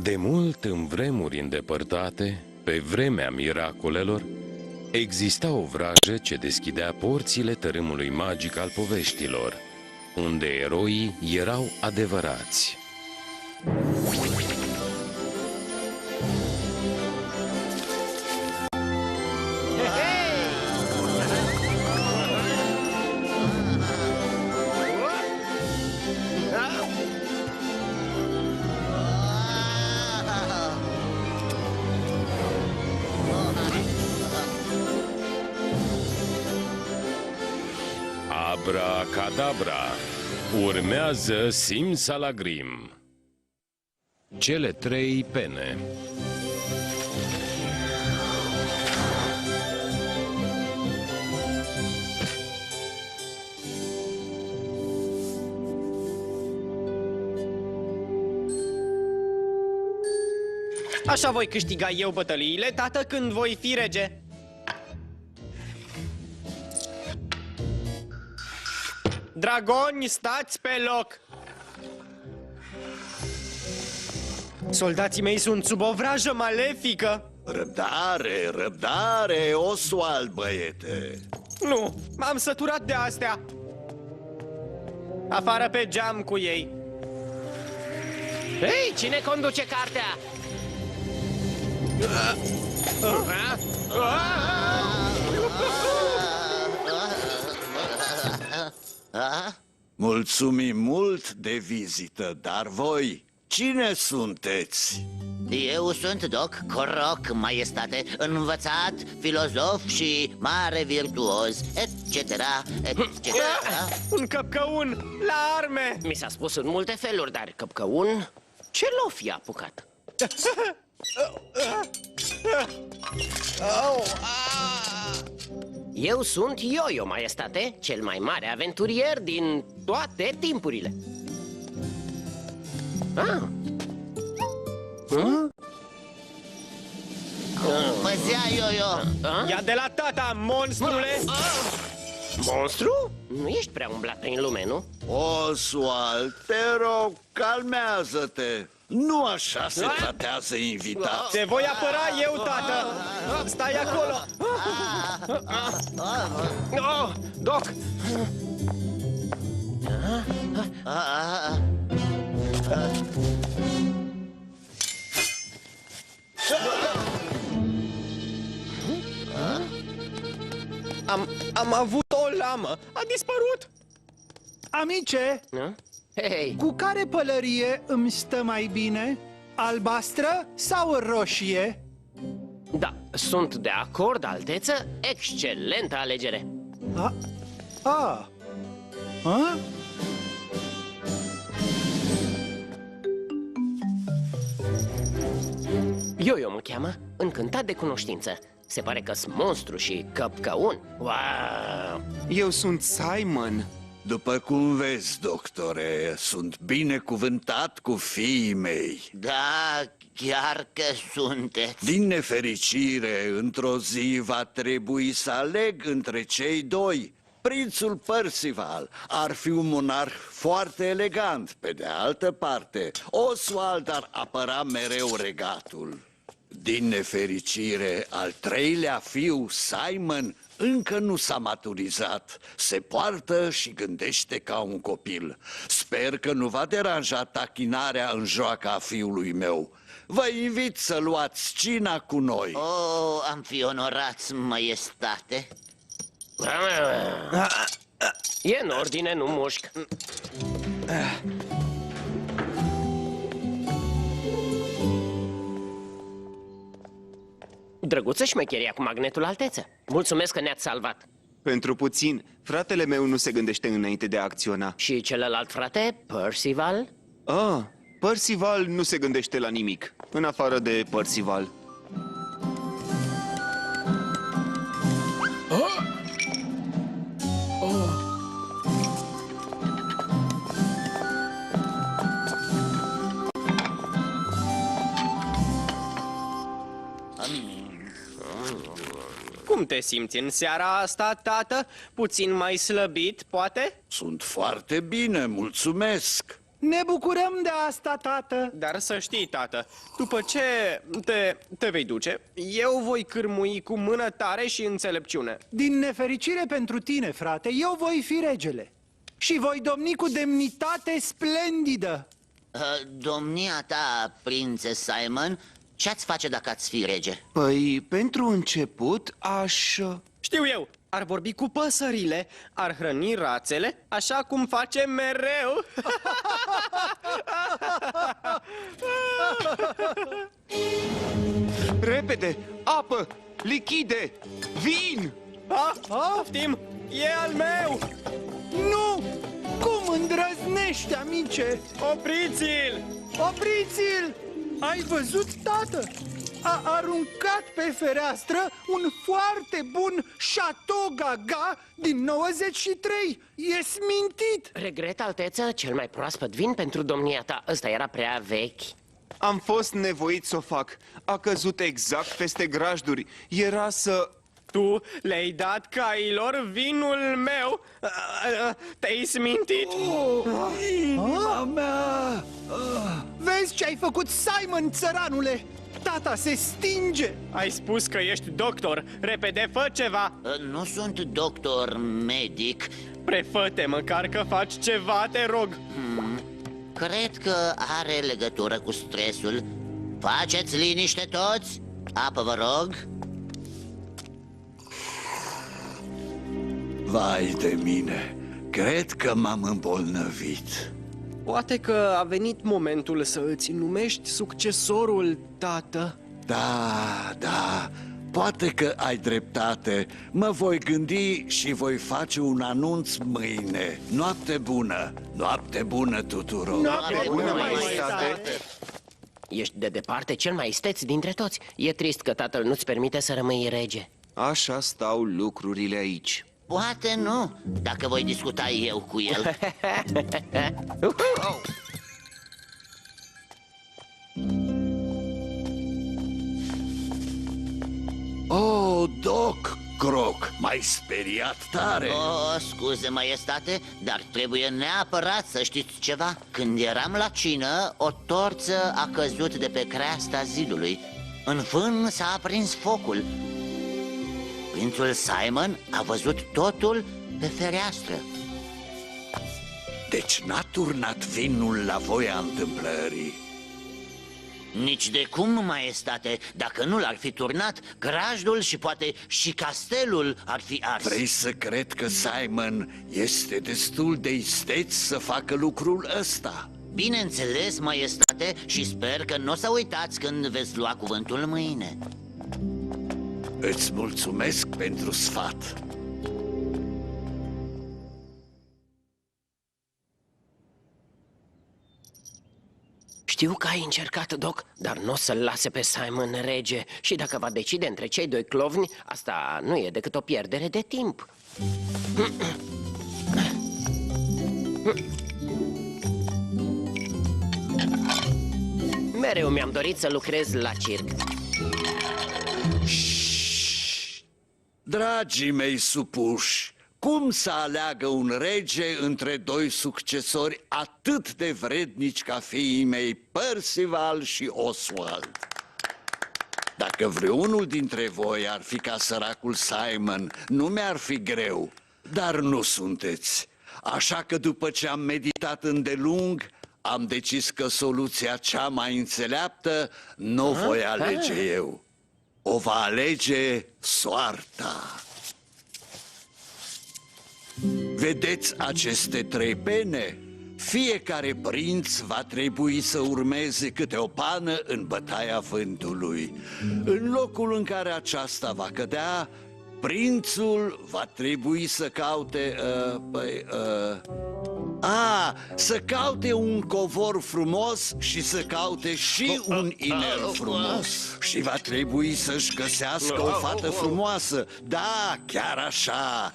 De mult în vremuri îndepărtate, pe vremea miracolelor, exista o vrajă ce deschidea porțile tărâmului magic al poveștilor, unde eroii erau adevărați. Abracadabra! Urmează Simsalagrim. Cele trei pene. Așa voi câștiga eu bătăliile, tată, când voi fi rege. Dragoni, stați pe loc! Soldații mei sunt sub o vrajă malefică. Răbdare, răbdare, Oswald, băiete. Nu, m-am săturat de astea. Afară pe geam cu ei. Hei, cine conduce cartea? Mulțumim mult de vizită, dar voi, cine sunteți? Eu sunt Doc Croc, maestate, învățat, filozof și mare virtuoz, etc., etc. Un căpcăun, la arme! Mi s-a spus în multe feluri, dar căpcăun, ce l-o fi apucat? Eu sunt Yo-Yo, maestate, cel mai mare aventurier din toate timpurile. Păzea, Yo-Yo! Ia de la tata, monstrule! Monstru? Nu ești prea umblat prin lume, nu? Oswald, te rog, calmează-te. Nu așa se tratează invitați. Te voi apăra eu, tată! Stai acolo! Oh, Doc! Am avut o lamă! A dispărut! Amice, Hei, cu care pălărie îmi stă mai bine? Albastră sau roșie? da, sunt de acord, alteță. Excelentă alegere. A? A? A? Yo-Yo mă cheamă, încântat de cunoștință. Se pare că sunt monstru și căpcăun. Wow! Eu sunt Simon. După cum vezi, doctore, sunt binecuvântat cu fiii mei. Da, chiar că sunteți. Din nefericire, într-o zi va trebui să aleg între cei doi. Prințul Percival ar fi un monarh foarte elegant. Pe de altă parte, Oswald ar apăra mereu regatul. Din nefericire, al treilea fiu, Simon, încă nu s-a maturizat. Se poartă și gândește ca un copil. Sper că nu va deranja tachinarea în joaca fiului meu. Vă invit să luați cina cu noi. Oh, am fi onorați, maestate. E în ordine, nu mușc. Drăguță șmecheria cu magnetul, alteță. Mulțumesc că ne-ați salvat. Pentru puțin, fratele meu nu se gândește înainte de a acționa. Și celălalt frate, Percival? Ah, Percival nu se gândește la nimic, în afară de Percival. Cum te simți în seara asta, tată? Puțin mai slăbit, poate? Sunt foarte bine, mulțumesc. Ne bucurăm de asta, tată. Dar să știi, tată, după ce te vei duce, eu voi cârmui cu mână tare și înțelepciune. Din nefericire pentru tine, frate, eu voi fi regele. Și voi domni cu demnitate splendidă. Domnia ta, prințe Simon, ce-ați face dacă ați fi rege? Păi, pentru început, aș... Știu eu, ar vorbi cu păsările, ar hrăni rațele, așa cum face mereu. Repede! Apă! Lichide! Vin! Poftim, e al meu! Nu! Cum îndrăznești, amice? Opriți-l! Opriți-l! Ai văzut, tată? A aruncat pe fereastră un foarte bun Chateau Gaga din 93. E smintit! Regret, alteță, cel mai proaspăt vin pentru domnia ta. Ăsta era prea vechi. Am fost nevoit să o fac. A căzut exact peste grajduri. Era să... Tu le-ai dat cailor vinul meu? Te-ai smintit? Inima mea! Vezi ce ai făcut, Simon, țăranule? Tata se stinge! Ai spus că ești doctor. Repede, fă ceva! Nu sunt doctor medic. Prefă-te măcar că faci ceva, te rog! Cred că are legătură cu stresul. Faceți liniște toți? Apă, vă rog. Vai de mine, cred că m-am îmbolnăvit. Poate că a venit momentul să îți numești succesorul, tată. Da, poate că ai dreptate. Mă voi gândi și voi face un anunț mâine. Noapte bună tuturor! Noapte bună, Maestate! Ești de departe cel mai isteț dintre toți. E trist că tatăl nu-ți permite să rămâi rege. Așa stau lucrurile aici. Poate nu, dacă voi discuta eu cu el. Oh, Doc Croc, m-ai speriat tare! Scuze, maestate, dar trebuie neapărat să știți ceva. Când eram la cină, o torță a căzut de pe creasta zidului. În fân s-a aprins focul. Prințul Simon a văzut totul pe fereastră. Deci n-a turnat vinul la voia întâmplării. Nici de cum, maestate. Dacă nu l-ar fi turnat, grajdul și poate și castelul ar fi ars. Vrei să cred că Simon este destul de isteț să facă lucrul ăsta? Bineînțeles, maestate, și sper că nu o să uitați când veți lua cuvântul mâine. Îți mulțumesc pentru sfat. Știu că ai încercat, Doc, dar nu o să-l lase pe Simon rege. Și dacă va decide între cei doi clovni, asta nu e decât o pierdere de timp. Mereu mi-am dorit să lucrez la circ. Dragii mei supuși, cum să aleagă un rege între doi succesori atât de vrednici ca fiii mei Percival și Oswald? Dacă vreunul dintre voi ar fi ca săracul Simon, nu mi-ar fi greu, dar nu sunteți. Așa că după ce am meditat îndelung, am decis că soluția cea mai înțeleaptă nu o voi alege eu. O va alege soarta. Vedeți aceste trei pene? Fiecare prinț va trebui să urmeze câte o pană în bătaia vântului. În locul în care aceasta va cădea, prințul va trebui să caute... să caute un covor frumos și să caute și un inel frumos. Și va trebui să-și găsească o fată frumoasă. Da, chiar așa.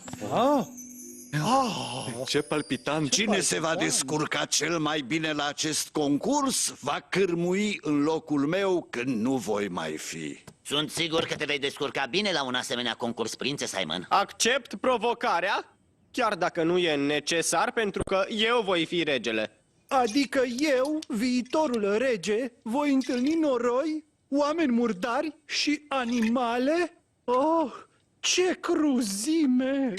Ce palpitant! Cine se va descurca cel mai bine la acest concurs va cârmui în locul meu când nu voi mai fi. Sunt sigur că te vei descurca bine la un asemenea concurs, prințe Simon. Accept provocarea, chiar dacă nu e necesar, pentru că eu voi fi regele. Adică eu, viitorul rege, voi întâlni noroi, oameni murdari și animale? Oh, ce cruzime!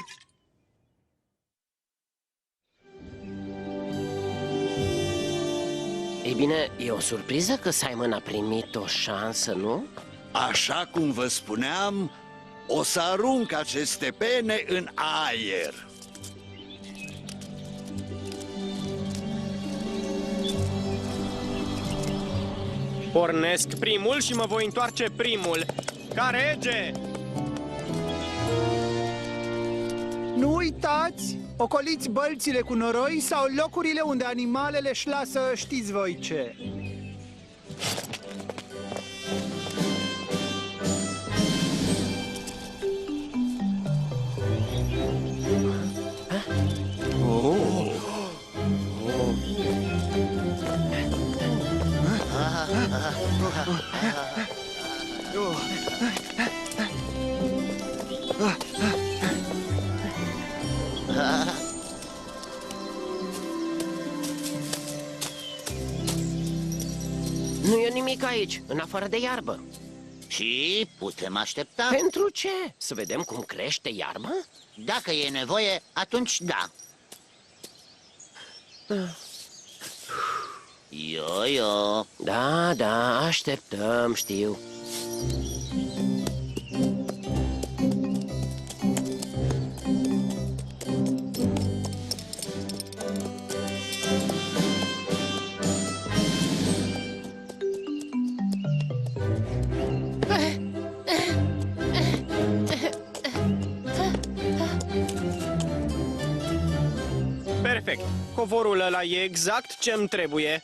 Ei bine, e o surpriză că Simon a primit o șansă, nu? Așa cum vă spuneam, o să arunc aceste pene în aer. Pornesc primul și mă voi întoarce primul. Ca rege! Nu uitați, ocoliți bălțile cu noroi sau locurile unde animalele își lasă știți voi ce. Nu e nimic aici, în afară de iarbă. Și putem aștepta. Pentru ce? Să vedem cum crește iarba? Dacă e nevoie, atunci da. Yo-yo. Da, așteptăm, știu. Perfect. Covorul ăla e exact ce-mi trebuie.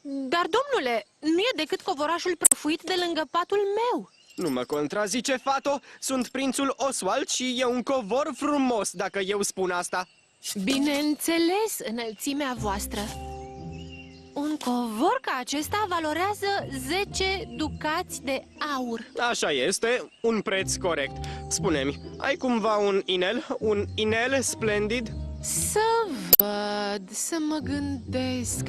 Dar, domnule, nu e decât covorașul prăfuit de lângă patul meu. Nu mă contrazice, Fato. Sunt prințul Oswald și e un covor frumos, dacă eu spun asta. Bineînțeles, înălțimea voastră. Un covor ca acesta valorează 10 ducați de aur. Așa este, un preț corect. Spune-mi, ai cumva un inel splendid? Să văd, să mă gândesc.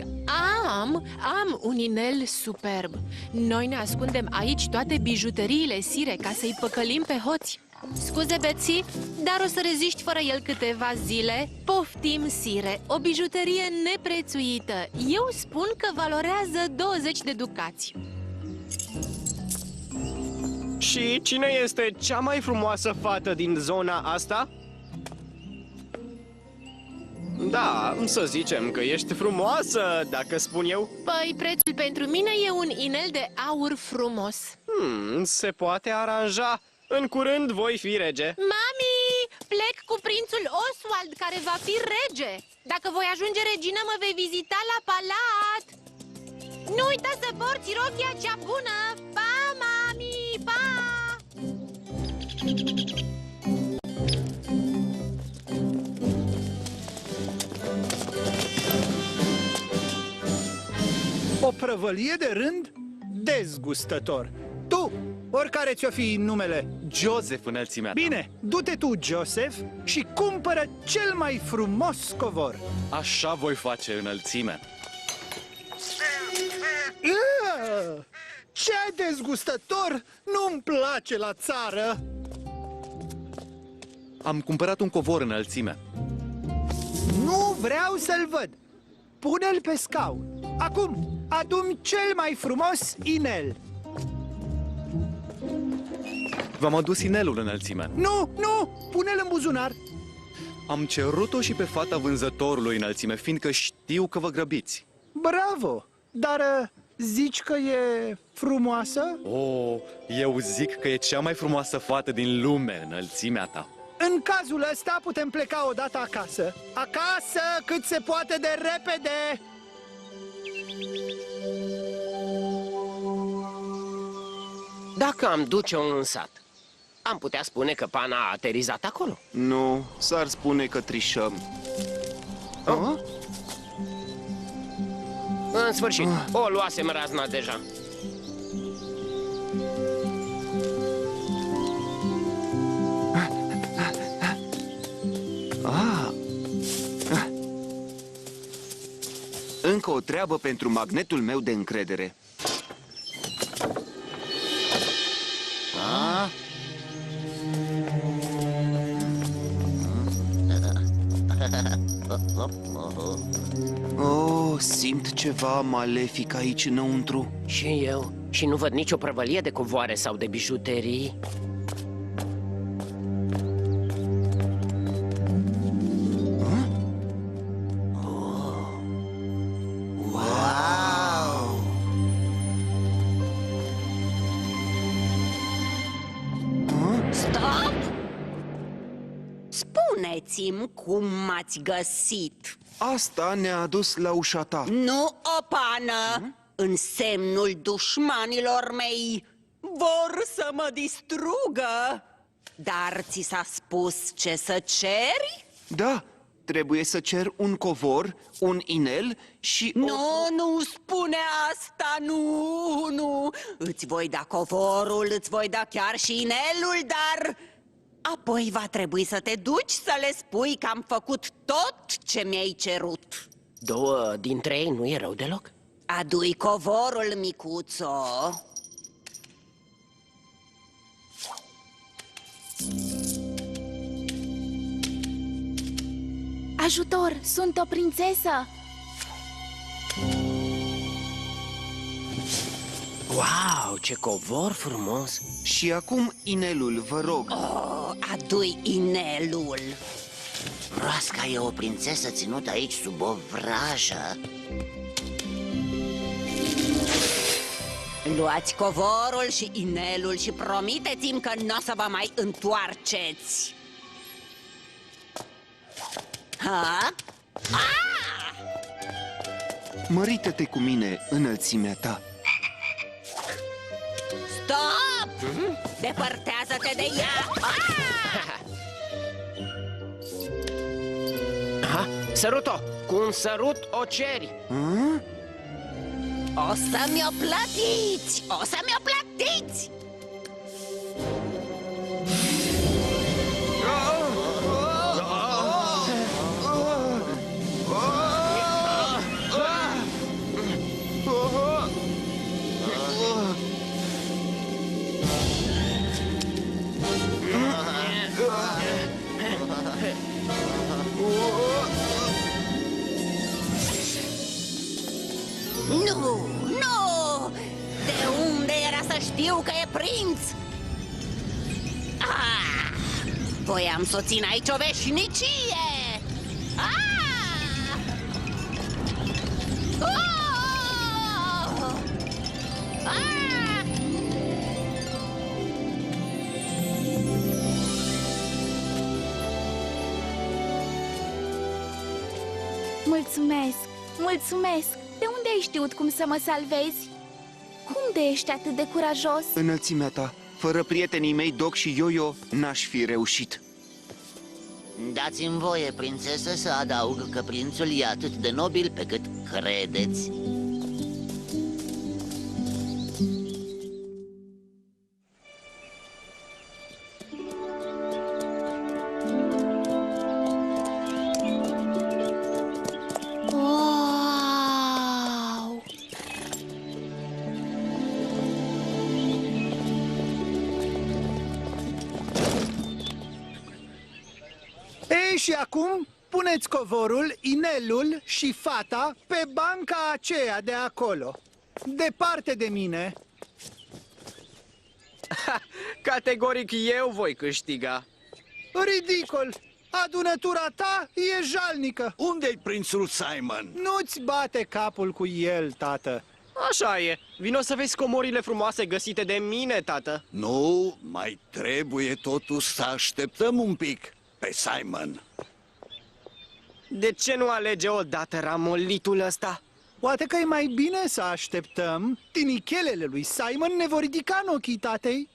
Am un inel superb. Noi ne ascundem aici toate bijuteriile sire ca să-i păcălim pe hoți. Scuze, Betsy, dar o să reziști fără el câteva zile? Poftim, sire, o bijuterie neprețuită. Eu spun că valorează 20 de ducați. Și cine este cea mai frumoasă fată din zona asta? Da, să zicem că ești frumoasă, dacă spun eu. Păi, prețul pentru mine e un inel de aur frumos. Se poate aranja. În curând voi fi rege. Mami, plec cu prințul Oswald, care va fi rege. Dacă voi ajunge regină, mă vei vizita la palat. Nu uita să porți rochia cea bună. Pa, mami, pa! O prăvălie de rând dezgustător. Tu, oricare ți-o fi numele. Joseph, înălțimea ta. Bine, du-te tu, Joseph, și cumpără cel mai frumos covor. Așa voi face, înălțime. Ce dezgustător! Nu-mi place la țară! Am cumpărat un covor, înălțime. Nu vreau să-l văd! Pune-l pe scaun! Acum, adu-mi cel mai frumos inel! V-am adus inelul, înălțime. Nu! Pune-l în buzunar! Am cerut-o și pe fata vânzătorului, înălțime, fiindcă știu că vă grăbiți. Bravo! Dar zici că e frumoasă? Oh, eu zic că e cea mai frumoasă fată din lume, înălțimea ta. În cazul ăsta putem pleca odată acasă. Acasă, cât se poate de repede! Dacă am duce-o în sat, am putea spune că pana a aterizat acolo. Nu, s-ar spune că trișăm. În sfârșit, o luasem razna deja. încă o treabă pentru magnetul meu de încredere. Oh, simt ceva malefic aici înăuntru. Și eu. Și nu văd nicio prăvălie de covoare sau de bijuterii. Stop! Spuneți-mi cum m-ați găsit. Asta ne-a adus la ușa ta. Nu o pană! În semnul dușmanilor mei vor să mă distrugă. Dar ți s-a spus ce să ceri? Da, trebuie să cer un covor, un inel și o... Nu spune asta, nu! Îți voi da covorul, îți voi da chiar și inelul, dar... Apoi va trebui să te duci să le spui că am făcut tot ce mi-ai cerut. 2 dintre ei nu e rău deloc? Adu-i covorul, micuțo. Ajutor! Sunt o prințesă! Wow, ce covor frumos! Și acum inelul, vă rog. Adu-i inelul. Roasca e o prințesă ținută aici sub o vrajă. Luați covorul și inelul și promiteți-mi că nu o să vă mai întoarceți. Ha? Mărită-te cu mine, înălțimea ta. Stop! Depărtează-te de ea! Aha, sărut-o! Cu un sărut o ceri! O să-mi-o plătiți! O să-mi-o plătiți! Nu! Nu! De unde era să știu că e prinț? Voiam să o țin aici o veșnicie! Mulțumesc! Mulțumesc! De unde ai știut cum să mă salvezi? Cum de ești atât de curajos? Înălțimea ta, fără prietenii mei Doc și Yo-Yo, n-aș fi reușit. Dați-mi voie, prințesă, să adaug că prințul e atât de nobil pe cât credeți. Wow! Ei, și acum puneți covorul, inelul și fata pe banca aceea de acolo, departe de mine. Categoric eu voi câștiga. Ridicol! Adunătura ta e jalnică. Unde-i prințul Simon? Nu-ți bate capul cu el, tată. Așa e. Vino să vezi comorile frumoase găsite de mine, tată. Nu, mai trebuie totuși să așteptăm un pic pe Simon. De ce nu alege odată ramolitul ăsta? Poate că e mai bine să așteptăm. Tinichelele lui Simon ne vor ridica în ochii tatei.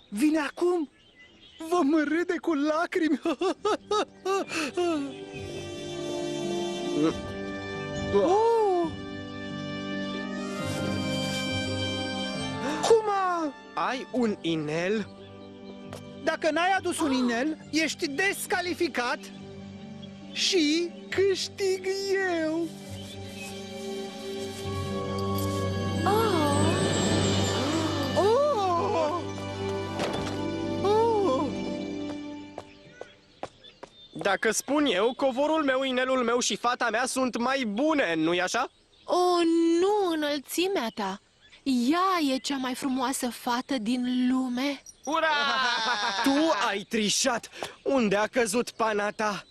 Vine acum. Vom râde cu lacrimi. Oh! Huma! Ai un inel? Dacă n-ai adus un inel, ești descalificat și câștig eu. Dacă spun eu, covorul meu, inelul meu și fata mea sunt mai bune, nu-i așa? Oh, nu, înălțimea ta! Ea e cea mai frumoasă fată din lume. Ura! Tu ai trișat! Unde a căzut pana ta?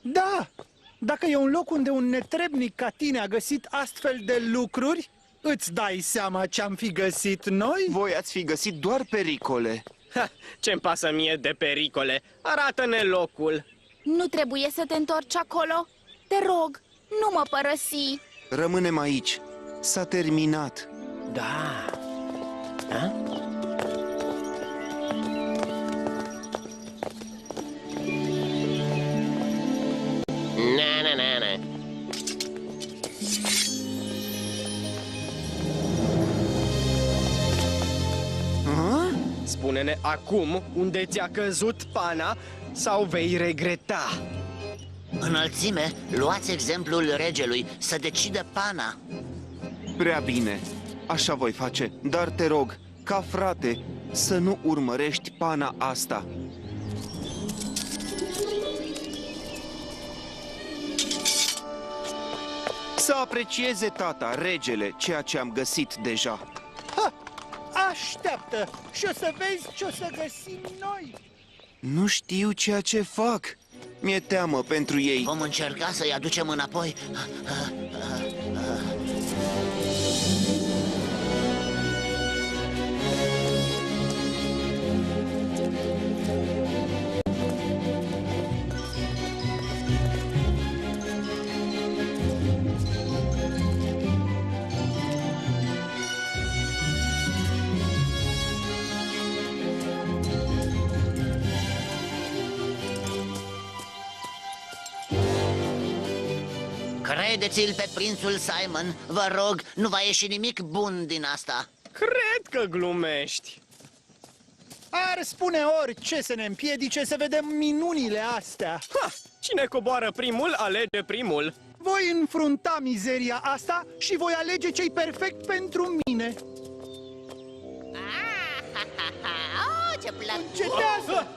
Da, dacă e un loc unde un netrebnic ca tine a găsit astfel de lucruri, îți dai seama ce-am fi găsit noi? Voi ați fi găsit doar pericole. Ha, ce-mi pasă mie de pericole? Arată-ne locul. Nu trebuie să te întorci acolo. Te rog, nu mă părăsi. Rămânem aici. S-a terminat. Da. Da? Na. Spune-ne acum unde ți-a căzut pana sau vei regreta. Înălțime, luați exemplul regelui, să decidă pana. Prea bine. Așa voi face, dar te rog, ca frate, să nu urmărești pana asta. Să aprecieze tata, regele, ceea ce am găsit deja. Ha! Așteaptă și o să vezi ce o să găsim noi. Nu știu ceea ce fac. Mi-e teamă pentru ei. Vom încerca să-i aducem înapoi. Credeți-l pe prințul Simon, vă rog, nu va ieși nimic bun din asta. Cred că glumești. Ar spune orice să ne împiedice să vedem minunile astea. Ha! Cine coboară primul, alege primul. Voi înfrunta mizeria asta și voi alege ce-i perfect pentru mine. Oh, ce plăcut! Încetează!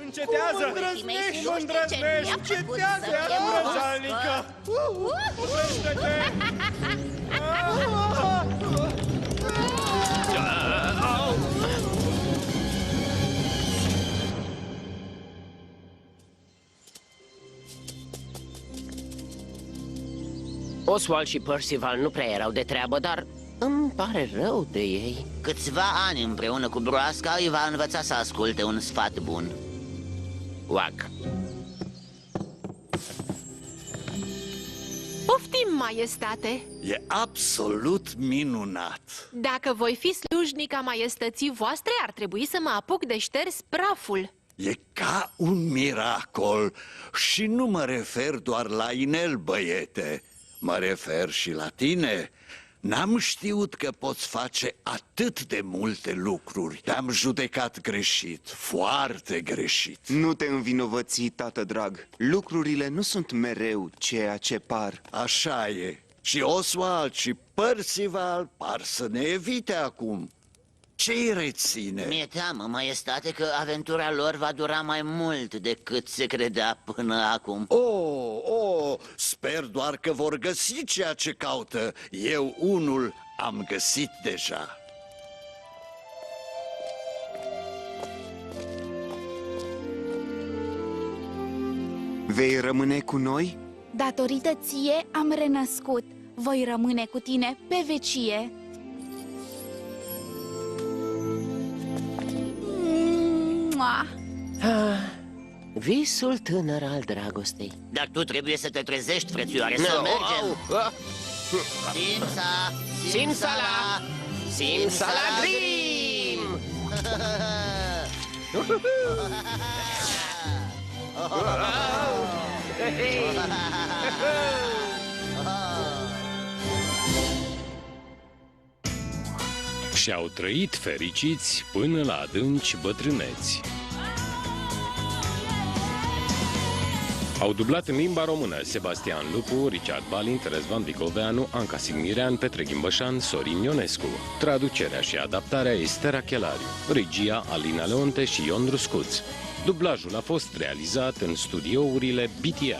Încetează! Cum îndrăznești? Cum îndrăznești? Încetează! Vrăjalnică! Oprește-te! Oswald și Percival nu prea erau de treabă, dar îmi pare rău de ei. Câțiva ani împreună cu broasca îi va învăța să asculte un sfat bun. Wag. Poftim, maestate! E absolut minunat. Dacă voi fi slujnica maiestății voastre, ar trebui să mă apuc de șters praful. E ca un miracol. Și nu mă refer doar la inel, băiete. Mă refer și la tine. N-am știut că poți face atât de multe lucruri. Te-am judecat greșit, foarte greșit. Nu te învinovăți, tată drag. Lucrurile nu sunt mereu ceea ce par. Așa e. Și Oswald și Percival par să ne evite acum. Ce-i reține? Mi-e teamă, maestate, că aventura lor va dura mai mult decât se credea până acum. Sper doar că vor găsi ceea ce caută. Eu unul am găsit deja. Vei rămâne cu noi? Datorită ție am renăscut. Voi rămâne cu tine pe vecie. Mua. Visul tânăr al dragostei. Dar tu trebuie să te trezești, frățioare, să mergem. Simsa! Simsala! Simsalagrim! Și-au trăit fericiți până la adânci bătrâneți. Au dublat în limba română Sebastian Lupu, Richard Balint, Răzvan Vicoveanu, Anca Sigmirean, Petre Ghimbășan, Sorin Ionescu. Traducerea și adaptarea Estera Chelariu. Regia Alina Leonte și Ion Ruscuț. Dublajul a fost realizat în studiourile BTI.